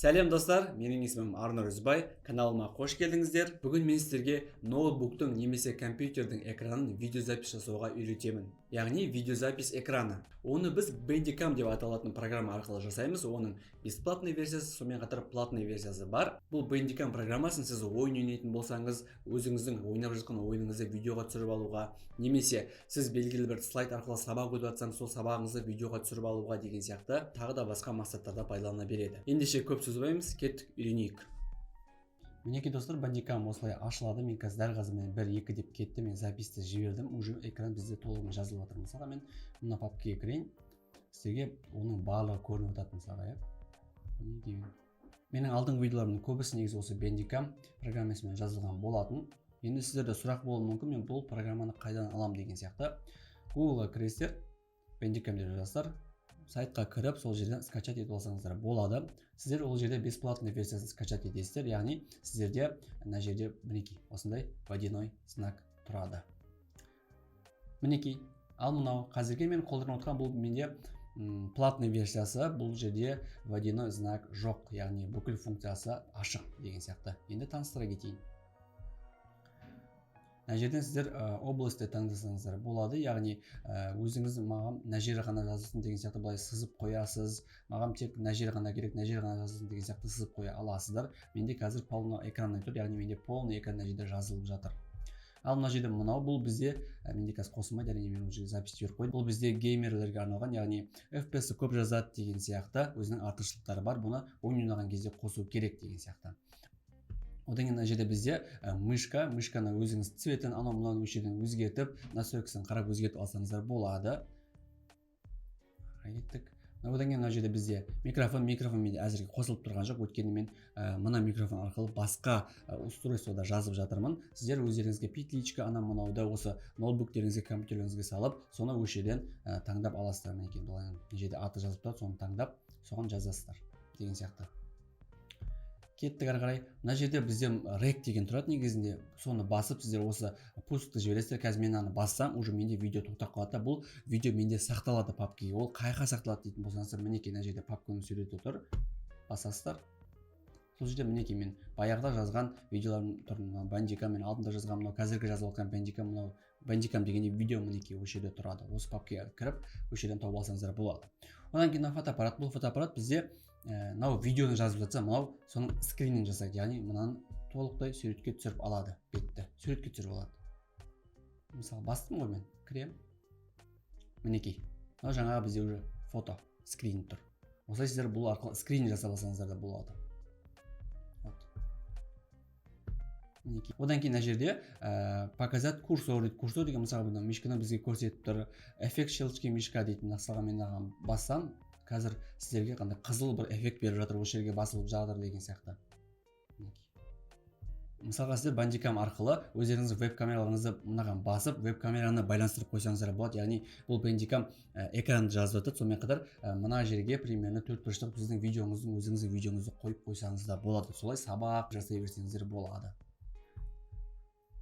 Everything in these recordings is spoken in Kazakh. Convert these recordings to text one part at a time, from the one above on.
Сәлем достар, менің есімім Арнұр Үзбай, каналыма қош келдіңіздер. Бүгін мен сіздерге ноутбуктың немесе компьютердің экранын видеозапис жасауға үйретемін. Яғни видеозапис экраны. Оны біз Bandicam деп аталатын программа арқылы жасаймыз. Оның бесплатный версиясы, сонымен қатар платный версиясы бар. Бұл Bandicam программасын сіз ойын ойнайтын болсаңыз, өзіңіздің ойнап жатқан ойыныңызды видеоға түсіріп алуға, немесе сіз белгілі бір слайд арқылы сабақ өтіп жатсаңыз, сол сабағыңызды видеоға түсіріп алуға деген сияқты тағы да басқа мақсаттарда пайдалана береді. Ендеше көп сөз қоймаймыз, кеттік, үйренейік. Мінекей достар, Bandicam осылай ашылады. Мен қазір дәл қазір 1-2 деп кетті. Мен записьті жібердім. Уже экран бізде толығымен жазылып жатыр. Мысалға мен мына папкаға кірейін. Сізге оның барлығы көрініп жатады мысалға, Менің алдыңғы видеоларымның көбісі негізі осы Bandicam программасымен жазылған болатын. Енді сіздерде сұрақ болуы мүмкін, мен бұл программаны қайдан алам деген сияқты. Google-ға кіресіздер, Bandicam деп жазасыздар. Сайтқа кіріп, сол жерден скачать етіп алсаңыздар болады. Сіздер ол жерде бесплатный версиясын скачать етесіздер, яғни сіздерде мына жерде мінекей осындай водяной знак тұрады. Мінекей, ал мынау қазірге мен қолданып отырған бұл менде платный версиясы, бұл жерде водяной знак жоқ, яғни бүкіл функциясы ашық деген сияқты. Енді таныстыра кетейін. Мына жерден сіздер областы таңдасаңыздар болады, яғни өзіңіз маған мына жері ғана жазылсын деген сияқты былай сызып қоясыз, маған тек мына жері ғана керек, мына жері ғана жазылсын деген сияқты сызып қоя аласыздар. Менде қазір полный экраннан тұр, яғни менде полный экран мына жерде жазылып жатыр. Ал мына жерде мынау бұл бізде менде қазір қосылмайды, әрине мен уже запись беріп қойдым. Бұл бізде геймерлерге арналған, яғни FPS-і көп жазады деген сияқты өзінің артықшылықтары бар. Бұны ойын ойнаған кезде қосу керек деген сияқты. Одан кейін мына жерде бізде мышканы өзіңіз цветін анау мынау өшірден өзгертіп, настройкасын қарап өзгертіп алсаңыздар болады. Кеттік. Одан кейін мына жерде бізде микрофон менде әзірге қосылып тұрған жоқ, өйткені мен мына микрофон арқылы басқа устройствода жазып жатырмын. Сіздер өздеріңізге петличка анау мынауда осы ноутбуктеріңізге, компьютерлеріңізге салып, соны өшеден таңдап аласыздар. Мінекей мына жерде аты жазып тұрады, соны таңдап, соған жазасыздар деген сияқты. Кеттік ары қарай. Мына жерде бізде рек деген тұрады негізінде. Соны басып, сіздер осы пустты жібересіздер. Қазір мен аны бассам, уже менде видео тоқтап қалады. Бұл видео менде сақталады папкаға. Ол қайда сақталады дейтін болсаңыздар, мінекей мына жерде папканың суреті тұр. Басасыздар. Сол жерде мінекей мен баяғыда жазған видеоларым тұр. Bandicam мен алдында жазған, мынау қазіргі жазып отқан Bandicam, мынау Bandicam деген видео мінекей осы жерде тұрады. Осы папкаға кіріп, осы жерден тауып алсаңыздар болады. Одан кейін фотоаппарат. Бұл фотоаппарат бізде мынау видеоны жазып жатса, мынау соның скринін жасайды, яғни мынаны толықтай суретке түсіріп алады, бетті суретке түсіріп алады. Мысалы бастым ғой мен, кірем. Мінекей, мынау жаңағы бізде уже фото скрин тұр. Осылай сіздер бұл арқылы скрин жасап алсаңыздар да болады. Одан кейін мына жерде показать курсор дейді. Курсор деген мысалы бұнда мишканы бізге көрсетіп тұр. Эффект щелчки мишка дейтін нақсаға мен бассам, қазір сіздерге қандай қызыл бір эффект беріп жатыр, осы жерге басылып жатыр деген сияқты. Мысалға сіздер Bandicam арқылы өздеріңіз веб-камераларыңызды мынаған басып, веб-камераны байланыстырып қойсаңыздар болады. Яғни бұл Bandicam экранды жазып жатыр. Сонымен қатар мына жерге примерно 4 бұрыштық біздің видеоңыздың өзіңіздің видеоңызды қойып қойсаңыздар болады. Солай сабақ жасай берсеңіздер болады.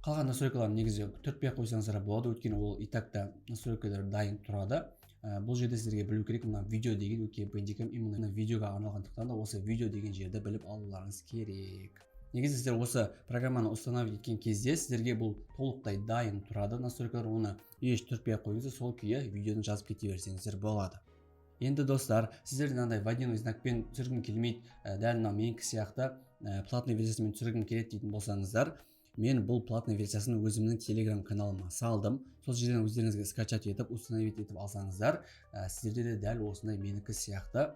Қалған настройкалар негізі 4-5 қойсаңыздар болады, өйткені ол итакта настройкалар дайын тұрады. Бұл жерде сіздерге білу керек, мына видео деген, өйткені Bandicam именно видеоға арналғандықтан да осы видео деген жерді біліп алуларыңыз керек. Негізі сіздер осы программаны установить еткен кезде сіздерге бұл толықтай дайын тұрады. Настройкалар оны еш 4-5 қойыңыздар, сол күйі видеоны жазып кете берсеңіздер болады. Енді достар, сіздерден андай водяной знакпен түсіргім келмейді, дәл мына менікі сияқты платный версиясымен түсіргім келеді дейтін болсаңыздар, мен бұл платный версиясын өзімнің Telegram каналыма салдым. Сол жерден өздеріңізге скачать етіп, установить етіп алсаңыздар, сіздерде де дәл осындай менікі сияқты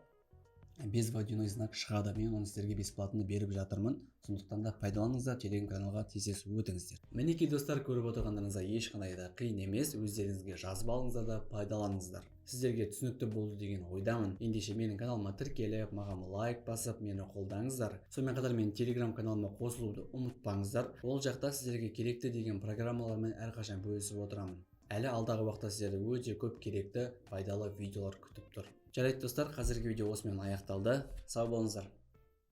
без водяной знак шығады. Мен оны сіздерге бесплатно беріп жатырмын. Сондықтан да пайдаланыңыздар, Telegram каналға тез өтіңіздер. Мінекей достар, көріп отырғандарыңызға ешқандай да қиын емес, өздеріңізге жазып алыңыздар да пайдаланыңыздар. Сіздерге түсінікті болды деген ойдамын. Ендеше менің каналыма тіркеліп, маған лайк басып, мені қолдаңыздар. Сонымен қатар менің Telegram каналыма қосылуды ұмытпаңыздар. Ол жақта сіздерге керекті деген программалармен әрқашан бөлісіп отырамын. Әлі алдағы уақытта сіздерді өте көп керекті, пайдалы видеолар күтіп тұр. Жарайды достар, қазіргі видео осымен аяқталды. Сау болыңыздар.